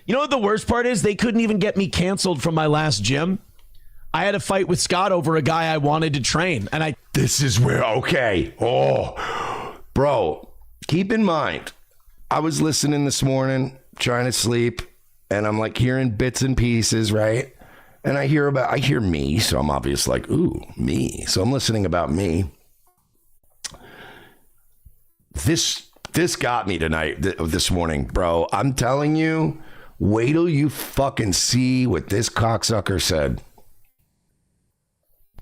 You know what the worst part is? They couldn't even get me canceled from my last gym. I had a fight with Scott over a guy I wanted to train. And This is where, okay. Oh, bro, keep in mind, I was listening this morning, trying to sleep, and I'm like hearing bits and pieces, right? And I hear me, so I'm obvious like, ooh, me. So I'm listening about me. This got me tonight, this morning, bro. I'm telling you, wait till you fucking see what this cocksucker said.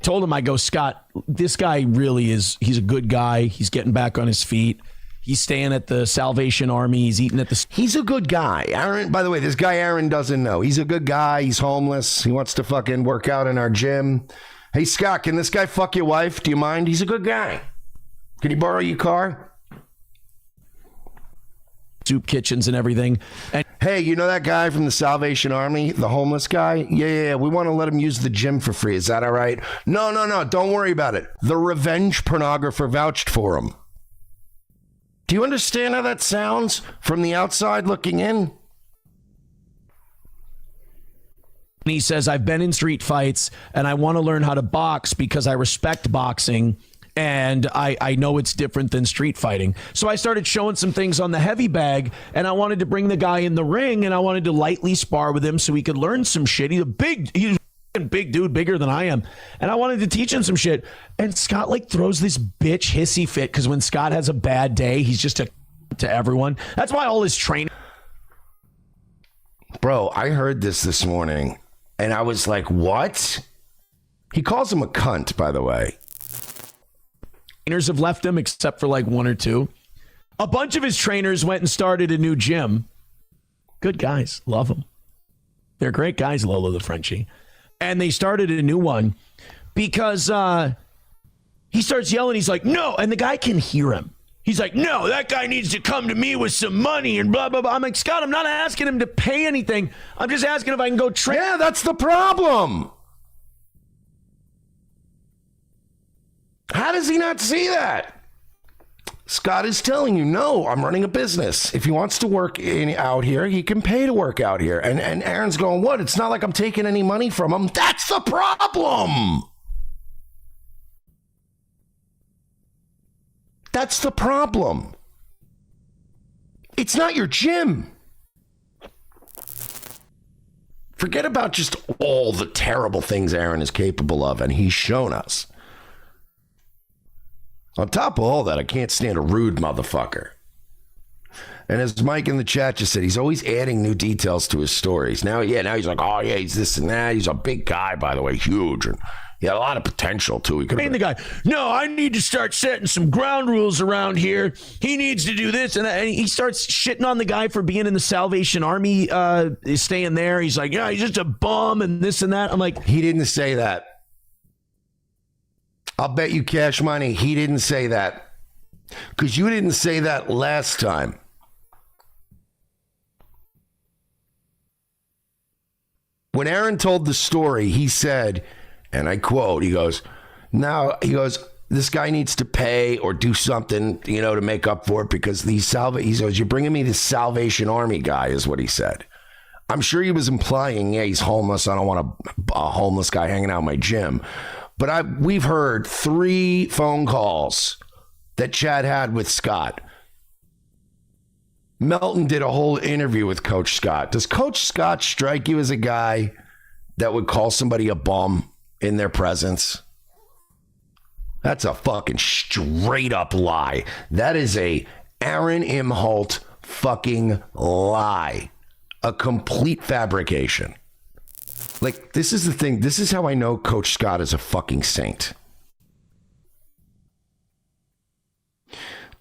Told him, I go, Scott, this guy really is, he's a good guy. He's getting back on his feet. He's staying at the Salvation Army. He's eating at the... He's a good guy. Aaron, by the way, this guy Aaron doesn't know. He's a good guy. He's homeless. He wants to fucking work out in our gym. Hey, Scott, can this guy fuck your wife? Do you mind? He's a good guy. Can he borrow your car? Soup kitchens and everything. And hey, you know that guy from the Salvation Army, the homeless guy? Yeah. We want to let him use the gym for free. Is that all right? No. Don't worry about it. The revenge pornographer vouched for him. Do you understand how that sounds from the outside looking in? he says, I've been in street fights and I want to learn how to box because I respect boxing. And I know it's different than street fighting. So I started showing some things on the heavy bag, and I wanted to bring the guy in the ring, and I wanted to lightly spar with him so he could learn some shit. He's a big dude, bigger than I am. And I wanted to teach him some shit. And Scott like throws this bitch hissy fit because when Scott has a bad day, he's just to everyone. That's why all his training. Bro, I heard this morning, and I was like, what? He calls him a cunt, by the way. Trainers have left him except for like one or two. A bunch of his trainers went and started a new gym. Good guys. Love them. They're great guys, Lolo the Frenchie. And they started a new one because he starts yelling. He's like, no. And the guy can hear him. He's like, no, that guy needs to come to me with some money and blah, blah, blah. I'm like, Scott, I'm not asking him to pay anything. I'm just asking if I can go train. Yeah, that's the problem. How does he not see that? Scott is telling you, no, I'm running a business. If he wants to work out here, he can pay to work out here. And Aaron's going, what? It's not like I'm taking any money from him. That's the problem. That's the problem. It's not your gym. Forget about just all the terrible things Aaron is capable of, and he's shown us. On top of all that, I can't stand a rude motherfucker. And as Mike in the chat just said, he's always adding new details to his stories. Now he's like, oh, yeah, he's this and that. He's a big guy, by the way, huge. And he had a lot of potential, too. He could have the guy, no, I need to start setting some ground rules around here. He needs to do this. And he starts shitting on the guy for being in the Salvation Army, staying there. He's like, yeah, he's just a bum and this and that. I'm like, he didn't say that. I'll bet you cash money he didn't say that. Because you didn't say that last time. When Aaron told the story, he said, and I quote, he goes, this guy needs to pay or do something, to make up for it because he goes, you're bringing me this Salvation Army guy, is what he said. I'm sure he was implying, yeah, he's homeless. I don't want a homeless guy hanging out in my gym. But we've heard 3 phone calls that Chad had with Scott. Melton did a whole interview with Coach Scott. Does Coach Scott strike you as a guy that would call somebody a bum in their presence? That's a fucking straight up lie. That is a Aaron Imholte fucking lie. A complete fabrication. Like, this is the thing. This is how I know Coach Scott is a fucking saint.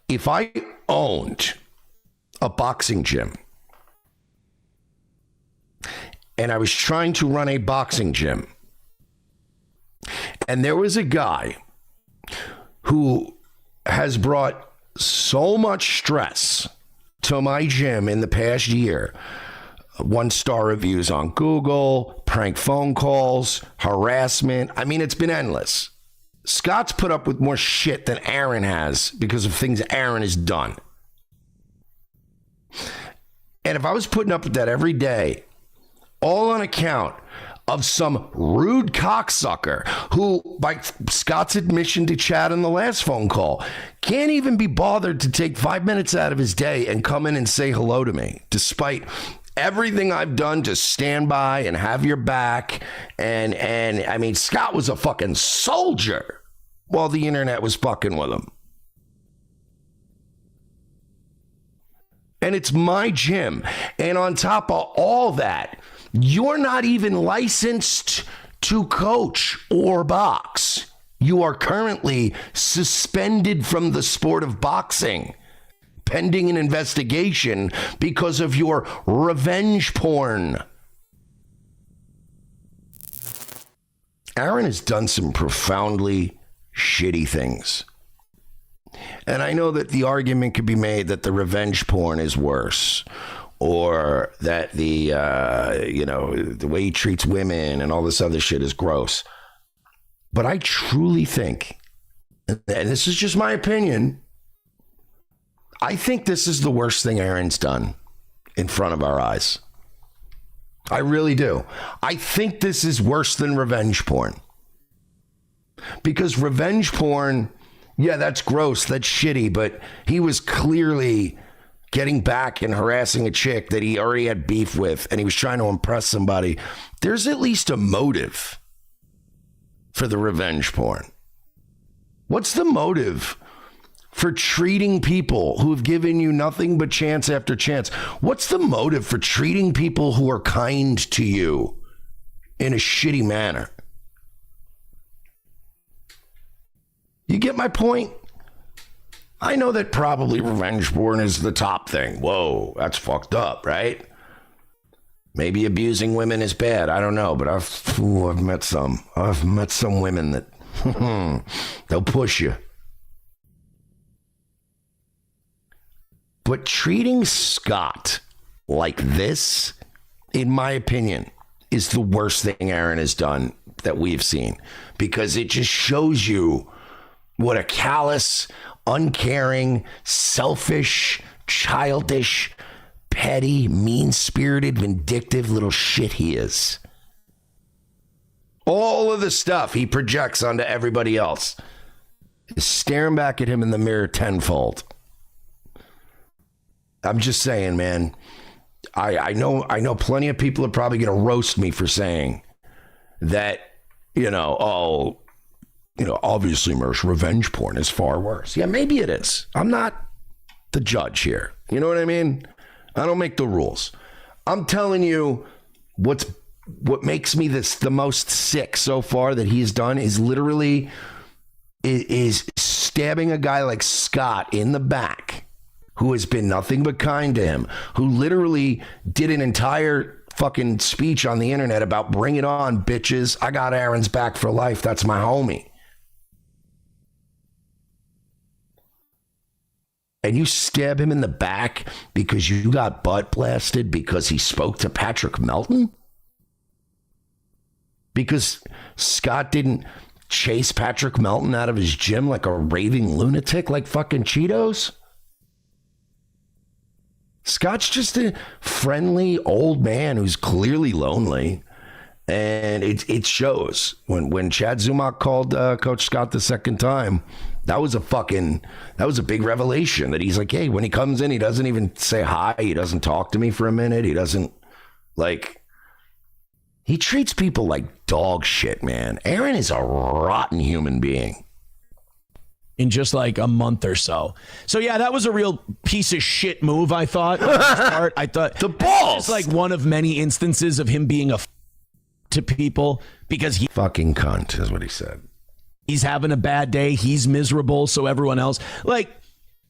If I owned a boxing gym and I was trying to run a boxing gym and there was a guy who has brought so much stress to my gym in the past year, 1-star reviews on Google, prank phone calls, harassment. I mean, it's been endless. Scott's put up with more shit than Aaron has because of things Aaron has done. And if I was putting up with that every day, all on account of some rude cocksucker who, by Scott's admission to Chad in the last phone call, can't even be bothered to take 5 minutes out of his day and come in and say hello to me, despite everything I've done to stand by and have your back. And I mean, Scott was a fucking soldier while the internet was fucking with him. And it's my gym. And on top of all that, you're not even licensed to coach or box. You are currently suspended from the sport of boxing, pending an investigation because of your revenge porn. Aaron has done some profoundly shitty things. And I know that the argument could be made that the revenge porn is worse, or that the way he treats women and all this other shit is gross. But I truly think, and this is just my opinion, I think this is the worst thing Aaron's done in front of our eyes. I really do. I think this is worse than revenge porn. Because revenge porn, yeah, that's gross, that's shitty, but he was clearly getting back and harassing a chick that he already had beef with, and he was trying to impress somebody. There's at least a motive for the revenge porn. What's the motive for treating people who have given you nothing but chance after chance? What's the motive for treating people who are kind to you in a shitty manner? You get my point? I know that probably revenge porn is the top thing. Whoa, that's fucked up, right? Maybe abusing women is bad. I don't know, but I've met some. I've met some women that they'll push you. But treating Scott like this, in my opinion, is the worst thing Aaron has done that we've seen, because it just shows you what a callous, uncaring, selfish, childish, petty, mean-spirited, vindictive little shit he is. All of the stuff he projects onto everybody else is staring back at him in the mirror tenfold. I'm just saying, man. I know plenty of people are probably going to roast me for saying that, obviously, Mersh, revenge porn is far worse. Yeah, maybe it is. I'm not the judge here. You know what I mean? I don't make the rules. I'm telling you what makes me the most sick so far that he's done is literally is stabbing a guy like Scott in the back, who has been nothing but kind to him, who literally did an entire fucking speech on the internet about bring it on, bitches. I got Aaron's back for life. That's my homie. And you stab him in the back because you got butt blasted because he spoke to Patrick Melton? Because Scott didn't chase Patrick Melton out of his gym like a raving lunatic like fucking Cheetos? Scott's just a friendly old man who's clearly lonely. And it shows. When Chad Zumock called Coach Scott the second time, that was a big revelation that he's like, hey, when he comes in, he doesn't even say hi. He doesn't talk to me for a minute. He doesn't he treats people like dog shit, man. Aaron is a rotten human being. In just like a month or so. So yeah, that was a real piece of shit move, I thought. I thought the balls. It's like one of many instances of him being to people because he fucking cunt is what he said. He's having a bad day. He's miserable. So everyone else,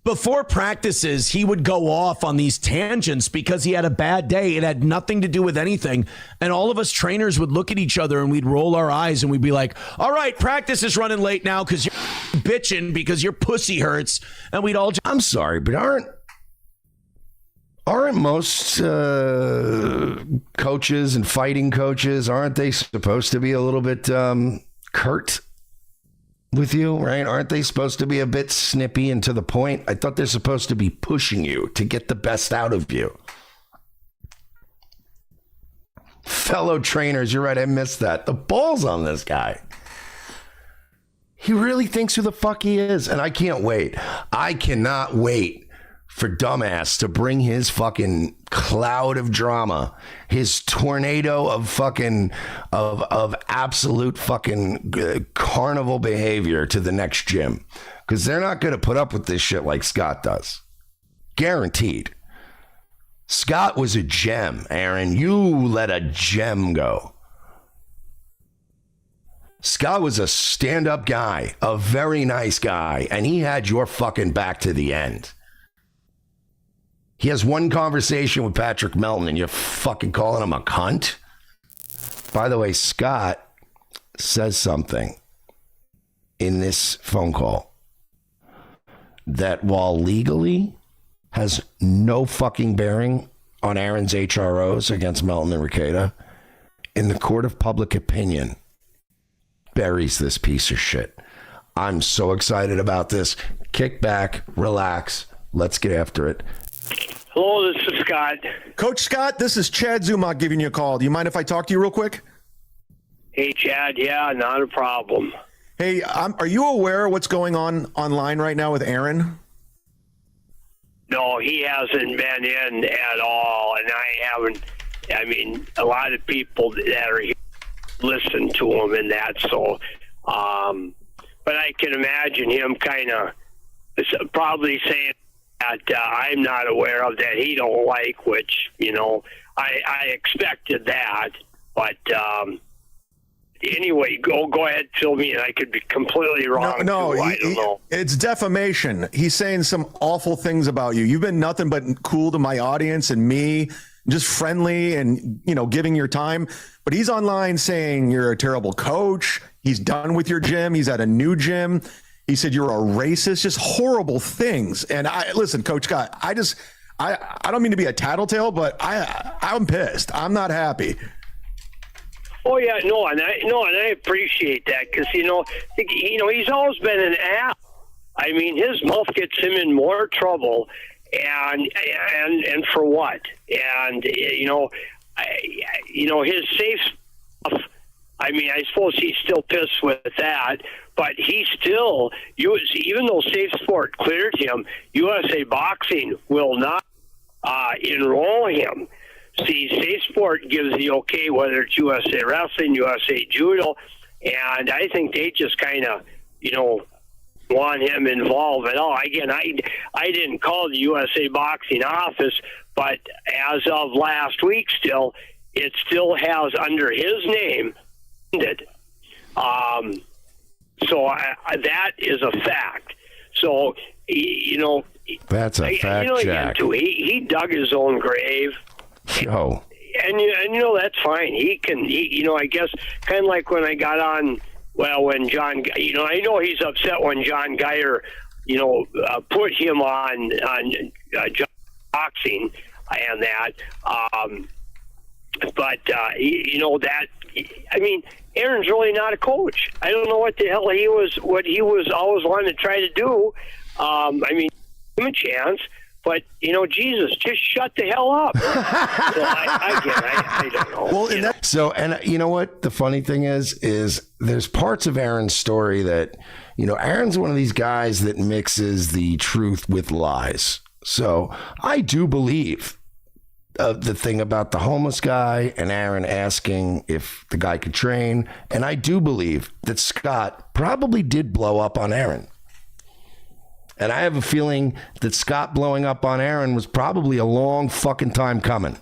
before practices, he would go off on these tangents because he had a bad day. It had nothing to do with anything. And all of us trainers would look at each other and we'd roll our eyes and we'd be like, all right, practice is running late now because you're bitching because your pussy hurts. And we'd all I'm sorry, but aren't most coaches and fighting coaches, aren't they supposed to be a little bit curt with you, right? Aren't they supposed to be a bit snippy and to the point? I thought they're supposed to be pushing you to get the best out of you. fellow trainers. You're right. I missed that. The balls on this guy. He really thinks who the fuck he is. And I can't wait. I cannot wait for dumbass to bring his fucking cloud of drama, his tornado of fucking of absolute fucking carnival behavior to the next gym, because they're not going to put up with this shit like Scott does. Guaranteed. Scott was a gem, Aaron. You let a gem go. Scott was a stand-up guy, a very nice guy, and he had your fucking back to the end. He has one conversation with Patrick Melton and you're fucking calling him a cunt? By the way, Scott says something in this phone call that, while legally has no fucking bearing on Aaron's HROs against Melton and Rekieta, in the court of public opinion, buries this piece of shit. I'm so excited about this. Kick back, relax, let's get after it. Hello, this is Scott. Coach Scott, this is Chad Zumach giving you a call. Do you mind if I talk to you real quick? Hey, Chad. Yeah, not a problem. Hey, are you aware of what's going on online right now with Aaron? No, he hasn't been in at all, and I haven't. I mean, a lot of people that are here listen to him and that, so, but I can imagine him kind of probably saying that I'm not aware of, that he don't like, which, you know, I expected that, but anyway, go ahead, fill me in. I could be completely wrong. No, I don't know. It's defamation. He's saying some awful things about you. You've been nothing but cool to my audience and me, just friendly and, you know, giving your time. But he's online saying you're a terrible coach. He's done with your gym. He's at a new gym. He said you're a racist, just horrible things. And listen, Coach Scott, I don't mean to be a tattletale, but I'm pissed. I'm not happy. Oh yeah, and I appreciate that, because you know he's always been an ass. I mean, his mouth gets him in more trouble, and for what? And his safe stuff. I mean, I suppose he's still pissed with that, but he still, even though Safe Sport cleared him, USA Boxing will not enroll him. See, Safe Sport gives the okay, whether it's USA Wrestling, USA Judo, and I think they just kind of, want him involved at all. Again, I didn't call the USA Boxing office, but as of last week still, it still has under his name. So that is a fact. So, that's a fact, Jack. He dug his own grave. Oh. And that's fine. He can, I guess, kind of like when I got on, when John, I know he's upset when John Geyer, put him on John boxing and that. But that, I mean, Aaron's really not a coach. I don't know what the hell what he was always wanting to try to do. I mean, give him a chance. But, Jesus, just shut the hell up. So I don't know. Well, so, and you know what? The funny thing is there's parts of Aaron's story that, Aaron's one of these guys that mixes the truth with lies. So I do believe the thing about the homeless guy and Aaron asking if the guy could train. And I do believe that Scott probably did blow up on Aaron. And I have a feeling that Scott blowing up on Aaron was probably a long fucking time coming.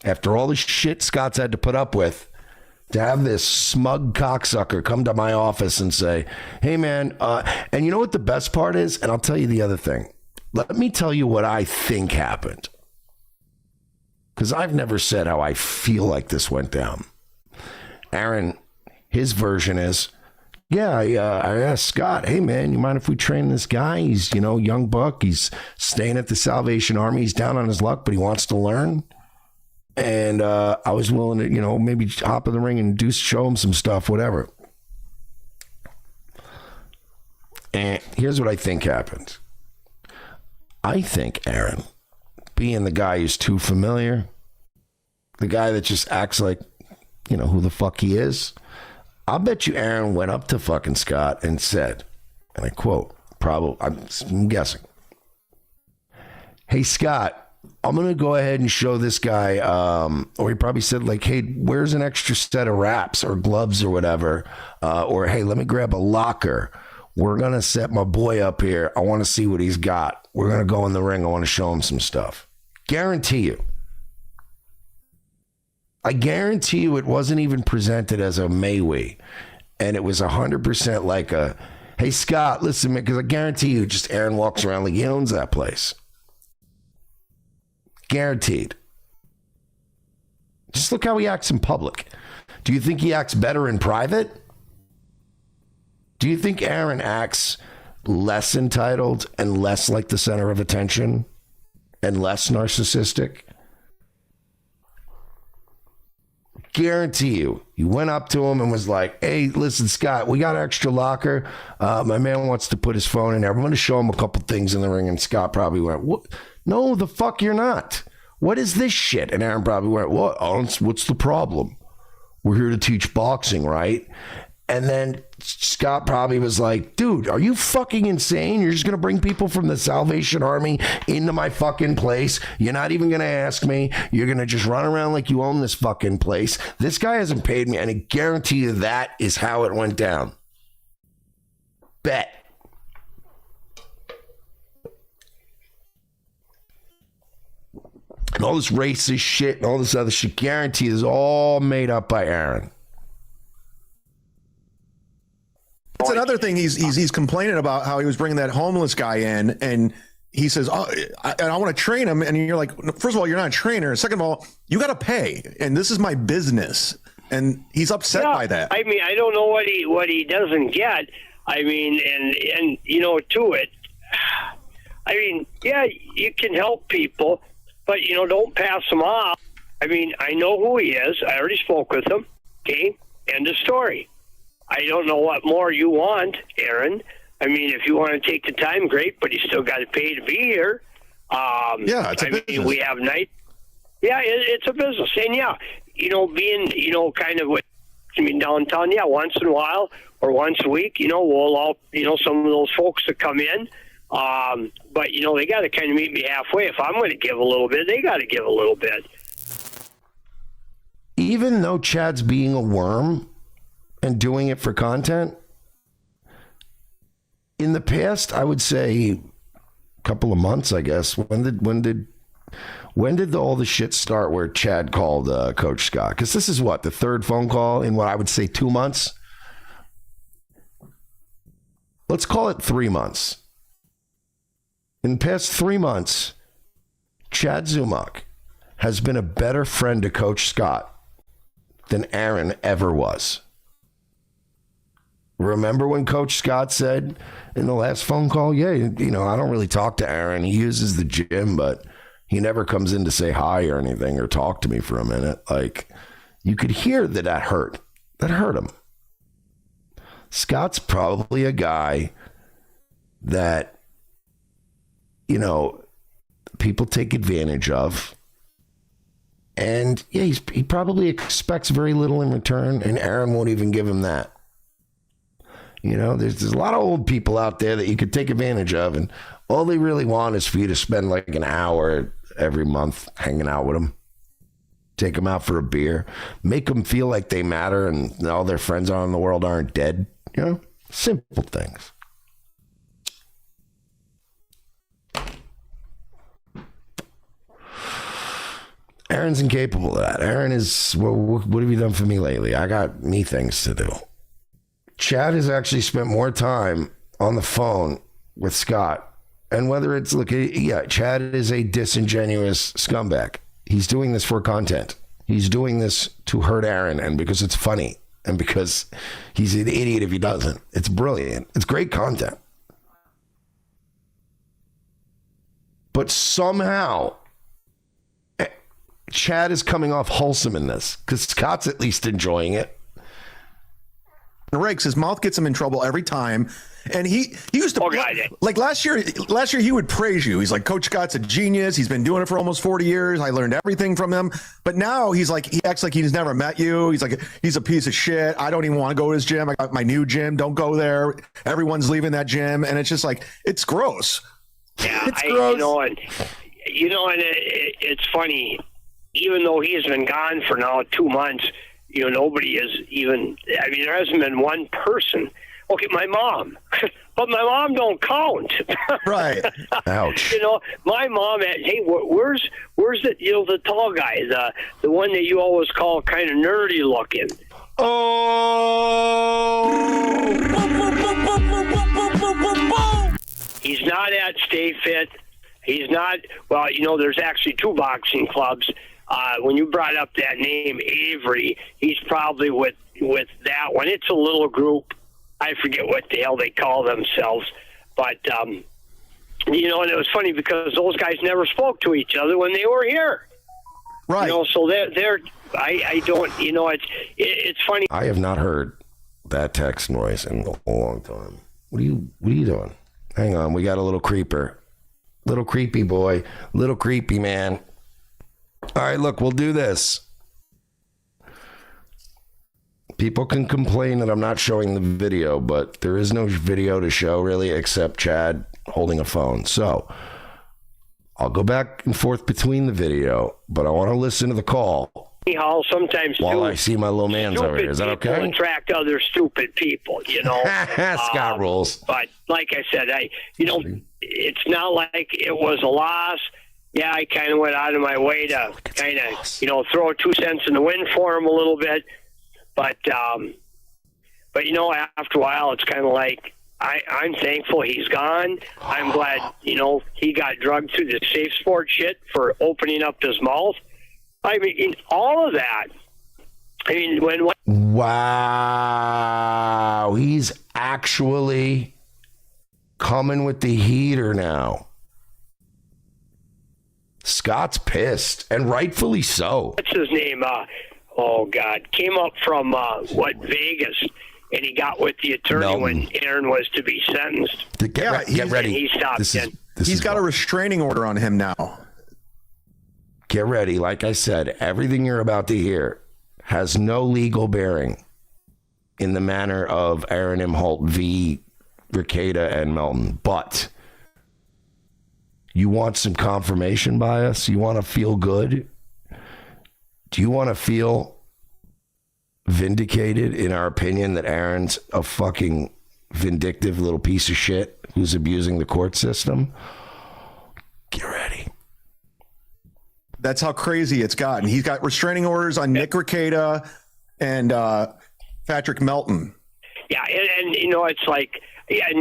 After all the shit Scott's had to put up with, to have this smug cocksucker come to my office and say, hey, man, and you know what the best part is? And I'll tell you the other thing. Let me tell you what I think happened. Because I've never said how I feel like this went down. Aaron, his version is, yeah, I asked Scott, hey, man, you mind if we train this guy? He's, young buck. He's staying at the Salvation Army. He's down on his luck, but he wants to learn. And I was willing to, maybe hop in the ring and show him some stuff, whatever. And here's what I think happened. I think Aaron, being the guy who's too familiar, the guy that just acts like you know, who the fuck he is. I'll bet you Aaron went up to fucking Scott and said, and I quote, probably, I'm guessing, "Hey, Scott, I'm going to go ahead and show this guy," or he probably said like, "Hey, where's an extra set of wraps or gloves or whatever?" Or, "Hey, let me grab a locker. We're going to set my boy up here. I want to see what he's got. We're going to go in the ring. I want to show him some stuff." Guarantee you. I guarantee you it wasn't even presented as a Mayway. And it was 100% like a, "Hey, Scott, listen, man," because I guarantee you just Aaron walks around like he owns that place. Guaranteed. Just look how he acts in public. Do you think he acts better in private? Do you think Aaron acts less entitled and less like the center of attention and less narcissistic? Guarantee you, you went up to him and was like, "Hey, listen, Scott, we got an extra locker. My man wants to put his phone in there. I'm going to show him a couple things in the ring." And Scott probably went, "What? No, the fuck you're not. What is this shit?" And Aaron probably went, "What? What's the problem? We're here to teach boxing, right?" And then Scott probably was like, "Dude, are you fucking insane? You're just going to bring people from the Salvation Army into my fucking place. You're not even going to ask me. You're going to just run around like you own this fucking place. This guy hasn't paid me." And I guarantee you that is how it went down. Bet. And all this racist shit and all this other shit, guarantee is all made up by Aaron. That's another thing he's complaining about, how he was bringing that homeless guy in, and he says, "Oh, I want to train him." And you're like, first of all, you're not a trainer. Second of all, you got to pay, and this is my business. And he's upset by that. I mean, I don't know what he doesn't get. I mean, and you know, to it. I mean, yeah, you can help people, but you know, don't pass them off. I mean, I know who he is. I already spoke with him. Okay, end of story. I don't know what more you want, Aaron. I mean, if you want to take the time, great, but you still got to pay to be here. Yeah, it's a business. mean, we have night. Yeah, it's a business, and yeah, you know, being kind of downtown. Yeah, once in a while or once a week, we'll all some of those folks that come in. But they got to kind of meet me halfway. If I'm going to give a little bit, they got to give a little bit. Even though Chad's being a worm and doing it for content, in the past, I would say a couple of months, I guess. When did all the shit start where Chad called Coach Scott? Because this is the third phone call in what I would say 2 months. Let's call it 3 months. In the past 3 months, Chad Zumock has been a better friend to Coach Scott than Aaron ever was. Remember when Coach Scott said in the last phone call, "Yeah, I don't really talk to Aaron. He uses the gym, but he never comes in to say hi or anything or talk to me for a minute." Like, you could hear that hurt. That hurt him. Scott's probably a guy that, people take advantage of. And yeah, he probably expects very little in return, and Aaron won't even give him that. There's a lot of old people out there that you could take advantage of, and all they really want is for you to spend like an hour every month hanging out with them. Take them out for a beer. Make them feel like they matter and all their friends out in the world aren't dead. Simple things. Aaron's incapable of that. Aaron is, what have you done for me lately? I got me things to do. Chad has actually spent more time on the phone with Scott. And whether it's, Chad is a disingenuous scumbag. He's doing this for content. He's doing this to hurt Aaron, and because it's funny, and because he's an idiot if he doesn't. It's brilliant. It's great content. But somehow, Chad is coming off wholesome in this, because Scott's at least enjoying it. Rakes, his mouth gets him in trouble every time. And he used to like last year he would praise you. He's like, Coach Scott's a genius. He's been doing it for almost 40 years. I learned everything from him. But now he acts like he's never met you. He's like, he's a piece of shit. I don't even want to go to his gym. I got my new gym. Don't go there. Everyone's leaving that gym. And it's just like, it's gross. Yeah, it's gross. And it's funny, even though he has been gone for now 2 months, nobody is even, there hasn't been one person. Okay, my mom, but my mom don't count. Right. Ouch. My mom, hey, where's the, the tall guy, the one that you always call kind of nerdy looking? Oh! He's not at Stay Fit. He's not, there's actually 2 boxing clubs. When you brought up that name, Avery, he's probably with that one. It's a little group. I forget what the hell they call themselves. But, and it was funny because those guys never spoke to each other when they were here. Right. So they're I don't, it's funny. I have not heard that text noise in a long time. What are you doing? Hang on. We got a little creeper. Little creepy boy. Little creepy man. All right, look, we'll do this. People can complain that I'm not showing the video, but there is no video to show really except Chad holding a phone. So I'll go back and forth between the video, but I want to listen to the call. Sometimes while I see my little man's over here. Is that okay? Attract other stupid people, Scott rules. But like I said, it's not like it was a loss. Yeah, I kind of went out of my way to kind of, throw 2 cents in the wind for him a little bit. But after a while, it's kind of like, I'm thankful he's gone. I'm glad, he got drugged through the safe sport shit for opening up his mouth. All of that. Wow. He's actually coming with the heater now. Scott's pissed, and rightfully so. What's his name? Came up from, Vegas, and he got with the attorney when Aaron was to be sentenced. Get ready. He stopped He's got a restraining order on him now. Get ready. Like I said, everything you're about to hear has no legal bearing in the manner of Aaron Imholte v. Rekieta and Melton. But you want some confirmation bias? You want to feel good? Do you want to feel vindicated in our opinion that Aaron's a fucking vindictive little piece of shit who's abusing the court system? Get ready. That's how crazy it's gotten. He's got restraining orders on Nick Rekieta and Patrick Melton. Yeah, and it's like, I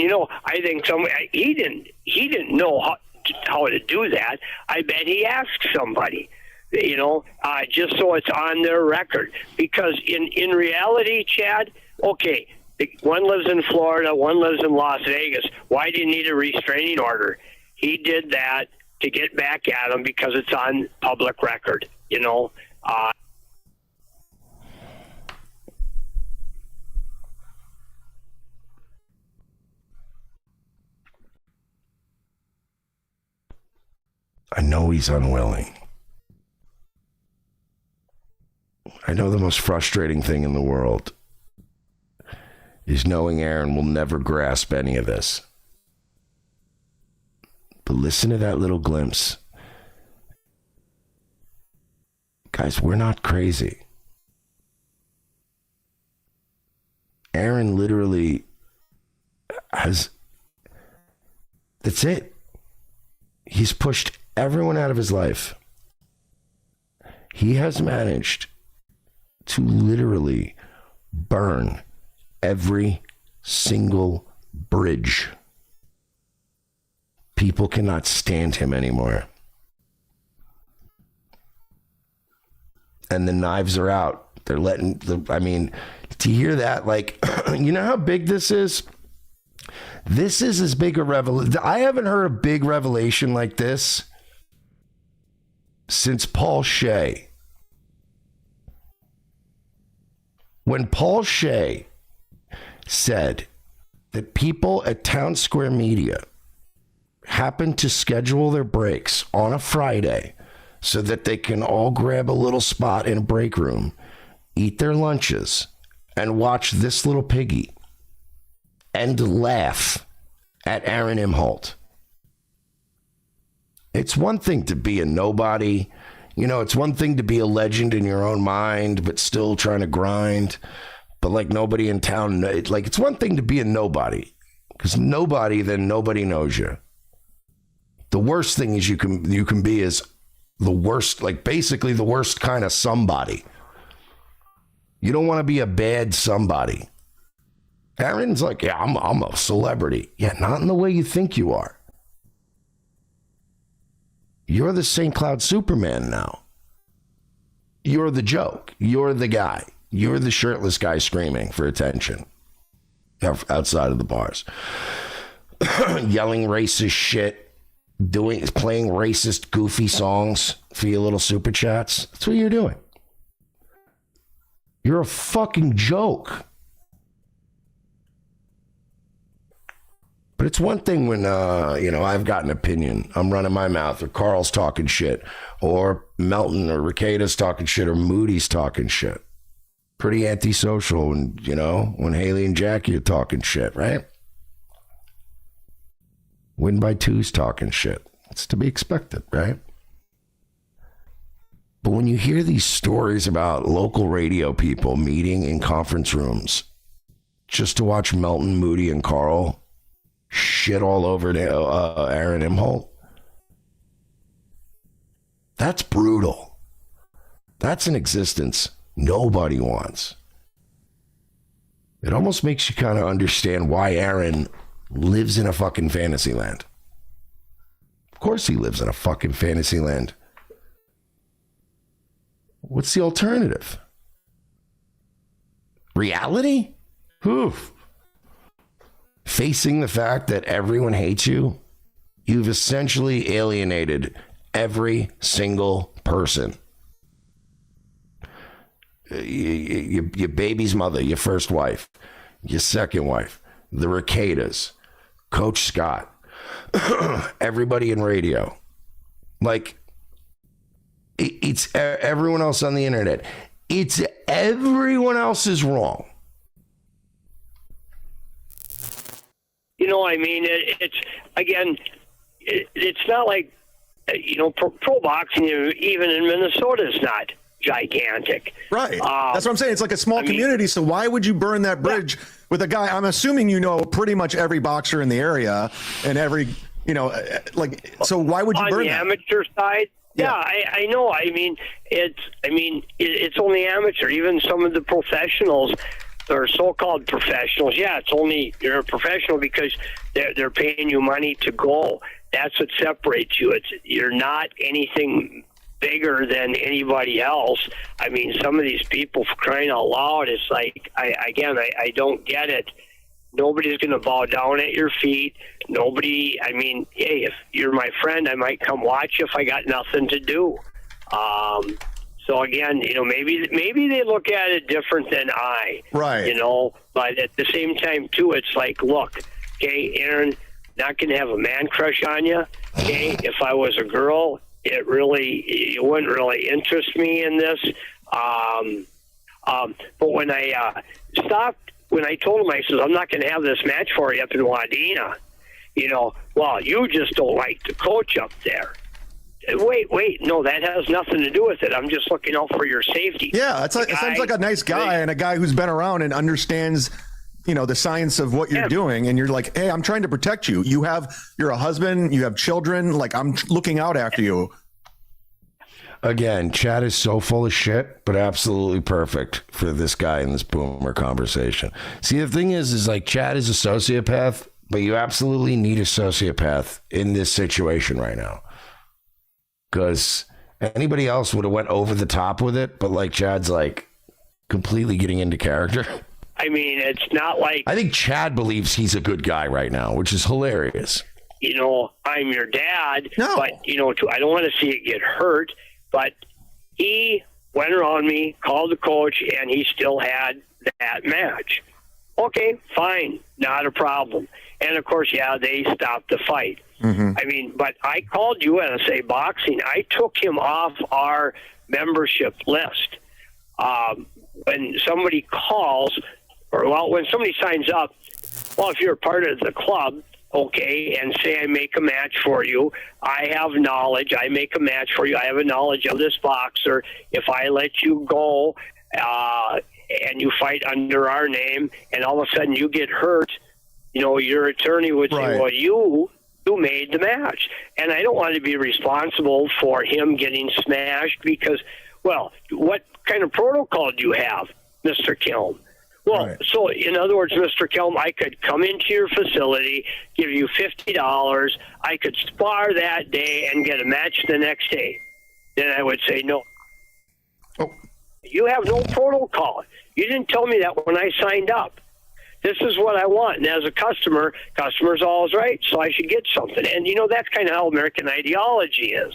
think he didn't know how to do that. I bet he asked somebody, just so it's on their record. Because in reality, Chad, okay, one lives in Florida, one lives in Las Vegas. Why do you need a restraining order? He did that to get back at him because it's on public record, I know he's unwilling. I know the most frustrating thing in the world is knowing Aaron will never grasp any of this. But listen to that little glimpse. Guys, we're not crazy. Aaron literally has... That's it. He's pushed everyone out of his life. He has managed to literally burn every single bridge. People cannot stand him anymore. And the knives are out. They're letting to hear that, like, you know how big this is? This is as big a revelation. I haven't heard a big revelation like this since Paul Shea. When Paul Shea said that people at Town Square Media happened to schedule their breaks on a Friday so that they can all grab a little spot in a break room, eat their lunches, and watch this little piggy and laugh at Aaron Imholte. It's one thing to be a nobody. You know, it's one thing to be a legend in your own mind, but still trying to grind. But like nobody in town, like it's one thing to be a nobody, because nobody, then nobody knows you. The worst thing is you can be is the worst, like basically the worst kind of somebody. You don't want to be a bad somebody. Aaron's like, yeah, I'm a celebrity. Yeah, not in the way you think you are. You're the St. Cloud Superman now. You're the joke. You're the guy. You're the shirtless guy screaming for attention outside of the bars. Yelling racist shit. Playing racist, goofy songs for your little super chats. That's what you're doing. You're a fucking joke. But it's one thing when, I've got an opinion. I'm running my mouth, or Carl's talking shit, or Melton or Ricketa's talking shit, or Moody's talking shit. Pretty antisocial when Haley and Jackie are talking shit, right? Win by twos talking shit. It's to be expected, right? But when you hear these stories about local radio people meeting in conference rooms just to watch Melton, Moody, and Carl shit all over Aaron Imholte, that's brutal. That's an existence nobody wants. It almost makes you kind of understand why Aaron lives in a fucking fantasy land. Of course he lives in a fucking fantasy land. What's the alternative? Reality? Oof. Facing the fact that everyone hates you, you've essentially alienated every single person. Your baby's mother, your first wife, your second wife, the Ricketa's, Coach Scott, everybody in radio. Like, it's everyone else on the internet. It's everyone else is wrong. It's not like, pro boxing, even in Minnesota, is not gigantic. Right. That's what I'm saying. It's like a small community. So why would you burn that bridge with a guy? I'm assuming pretty much every boxer in the area and every, so why would you burn that? On the amateur side? Yeah, I know. It's only amateur. Even some of the professionals, or so-called professionals, you're a professional because they're paying you money to go. That's what separates you. You're not anything bigger than anybody else. Some of these people, for crying out loud, it's like, I don't get it. Nobody's going to bow down at your feet. Nobody, hey, if you're my friend, I might come watch you if I got nothing to do. So again, maybe they look at it different than I, right? But at the same time too, it's like, look, okay, Aaron, not going to have a man crush on you. Okay, if I was a girl, it wouldn't really interest me in this. But when I stopped, when I told him, I said, I'm not going to have this match for you up in Wadena. Well, you just don't like the coach up there. Wait, no, that has nothing to do with it. I'm just looking out for your safety. Yeah, it sounds like a nice guy and a guy who's been around and understands, the science of what you're doing. And you're like, hey, I'm trying to protect you. You're a husband, you have children. Like, I'm looking out after you. Again, Chad is so full of shit, but absolutely perfect for this guy in this boomer conversation. See, the thing is like Chad is a sociopath, but you absolutely need a sociopath in this situation right now. Because anybody else would have went over the top with it, but like Chad's like completely getting into character. It's not like... I think Chad believes he's a good guy right now, which is hilarious. I'm your dad, no. But, I don't want to see it get hurt. But he went around me, called the coach, and he still had that match. Okay, fine, not a problem. And of course, yeah, they stopped the fight. I mean, but I called USA Boxing. I took him off our membership list. When somebody calls, or well, when somebody signs up, well, if you're a part of the club, okay, and say I make a match for you, I have knowledge, I make a match for you, I have a knowledge of this boxer. If I let you go and you fight under our name, and all of a sudden you get hurt, you know, your attorney would say, well, you made the match. And I don't want to be responsible for him getting smashed because, well, what kind of protocol do you have, Mr. Kilm? Well, so in other words, Mr. Kilm, I could come into your facility, give you $50, I could spar that day and get a match the next day. Then I would say, no. Oh. You have no protocol. You didn't tell me that when I signed up. This is what I want. And as a customer, customer's always right, so I should get something. And, you know, that's kind of how American ideology is.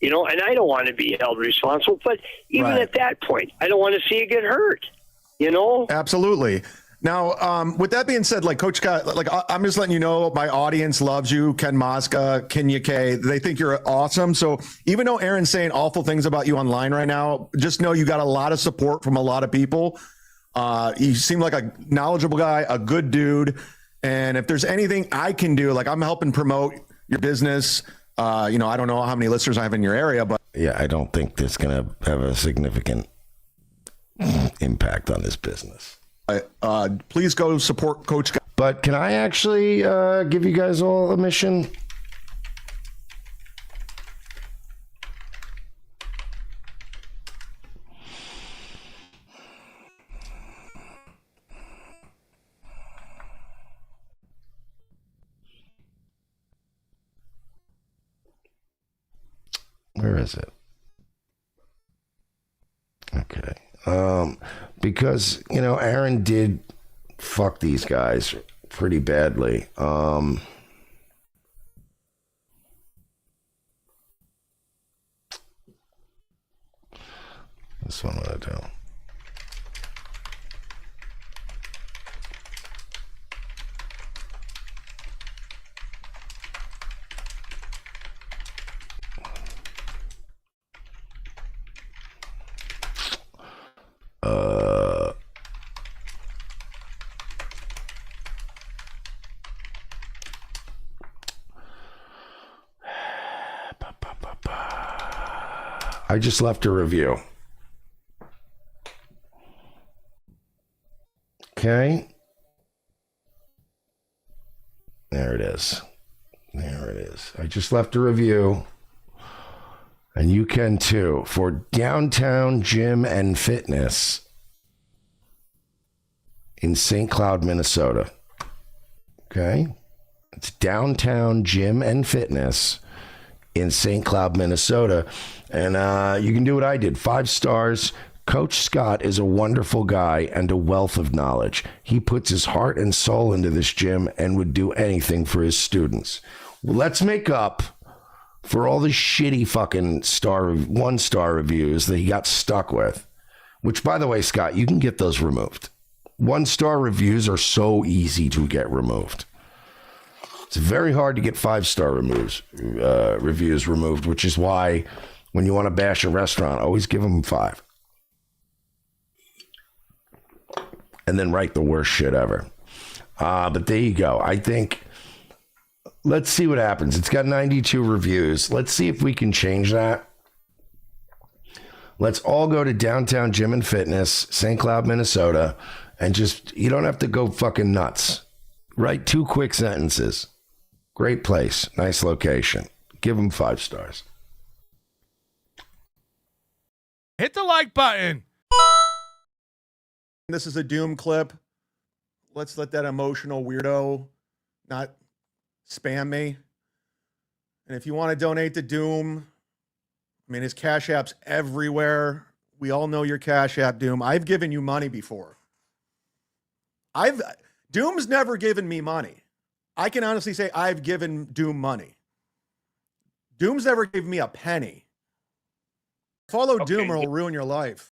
You know, and I don't want to be held responsible. But even at that point, I don't want to see you get hurt. You know? Absolutely. Now, with that being said, like Coach Scott, like I'm just letting you know, my audience loves you, Ken Mosca, Kenya K. They think you're awesome. So even though Aaron's saying awful things about you online right now, just know you got a lot of support from a lot of people. You seem like a knowledgeable guy, a good dude. And if there's anything I can do, like I'm helping promote your business. You know, I don't know how many listeners I have in your area, but Yeah, I don't think that's going to have a significant impact on this business. Please go support Coach Scott. But can I actually give you guys all a mission? Where is it? Okay. Because, you know, Aaron did fuck these guys pretty badly. This one I do. I just left a review. Okay. There it is. There it is. I just left a review. And you can too. For Downtown Gym and Fitness in St. Cloud, Minnesota. Okay. It's Downtown Gym and Fitness in St. Cloud, Minnesota. And you can do what I did. 5 stars. Coach Scott is a wonderful guy and a wealth of knowledge. He puts his heart and soul into this gym and would do anything for his students. Well, let's make up for all the shitty fucking 1-star reviews that he got stuck with. Which, by the way, Scott, you can get those removed. 1-star reviews are so easy to get removed. It's very hard to get 5-star reviews removed, which is why when you want to bash a restaurant, always give them 5. And then write the worst shit ever. But there you go. I think, let's see what happens. It's got 92 reviews. Let's see if we can change that. Let's all go to Downtown Gym and Fitness, St. Cloud, Minnesota, and just, you don't have to go fucking nuts. Write 2 quick sentences. Great place. Nice location. Give them 5 stars. Hit the like button. This is a Doom clip. Let's let that emotional weirdo not spam me. And if you want to donate to Doom, I mean, his Cash App's everywhere. We all know your Cash App, Doom. I've given you money before. Doom's never given me money. I can honestly say I've given Doom money. Doom's never given me a penny. Follow Doom or it'll ruin your life.